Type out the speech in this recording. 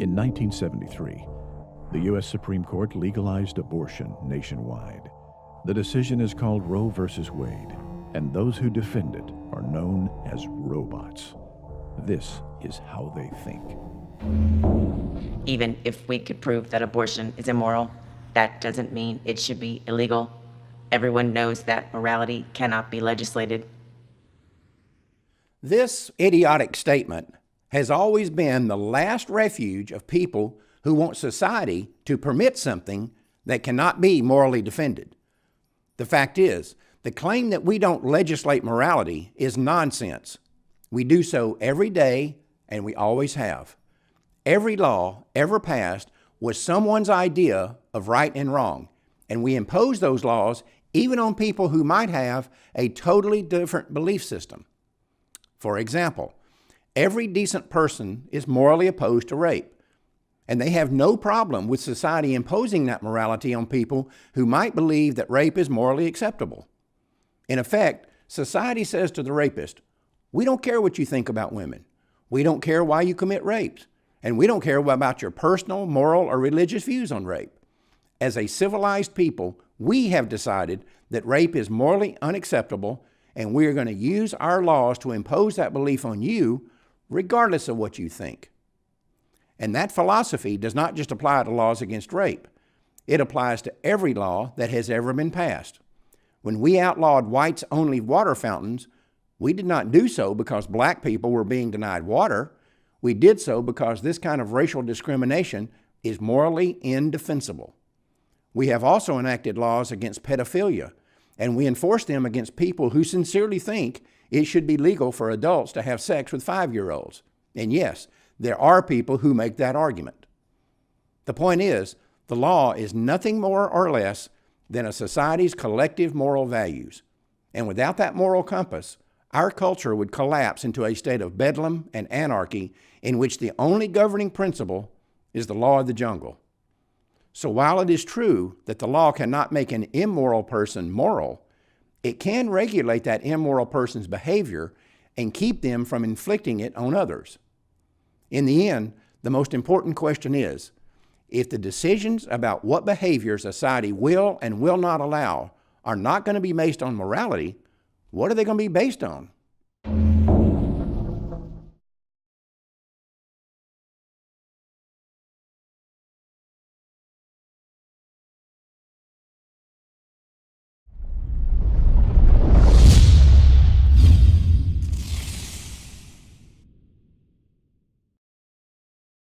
In 1973, the U.S. Supreme Court legalized abortion nationwide. The decision is called Roe v. Wade, and those who defend it are known as robots. This is how they think. Even if we could prove that abortion is immoral, that doesn't mean it should be illegal. Everyone knows that morality cannot be legislated. This idiotic statement has always been the last refuge of people who want society to permit something that cannot be morally defended. The fact is, the claim that we don't legislate morality is nonsense. We do so every day, and we always have. Every law ever passed was someone's idea of right and wrong, and we impose those laws even on people who might have a totally different belief system. For example, every decent person is morally opposed to rape, and they have no problem with society imposing that morality on people who might believe that rape is morally acceptable. In effect, society says to the rapist, "We don't care what you think about women. We don't care why you commit rapes. And we don't care about your personal, moral, or religious views on rape. As a civilized people, we have decided that rape is morally unacceptable, and we are going to use our laws to impose that belief on you, regardless of what you think." And that philosophy does not just apply to laws against rape. It applies to every law that has ever been passed. When we outlawed whites-only water fountains, we did not do so because black people were being denied water. We did so because this kind of racial discrimination is morally indefensible. We have also enacted laws against pedophilia, and we enforce them against people who sincerely think it should be legal for adults to have sex with 5-year-olds. And yes, there are people who make that argument. The point is, the law is nothing more or less than a society's collective moral values. And without that moral compass, our culture would collapse into a state of bedlam and anarchy in which the only governing principle is the law of the jungle. So while it is true that the law cannot make an immoral person moral, it can regulate that immoral person's behavior and keep them from inflicting it on others. In the end, the most important question is, if the decisions about what behavior society will and will not allow are not going to be based on morality, what are they going to be based on?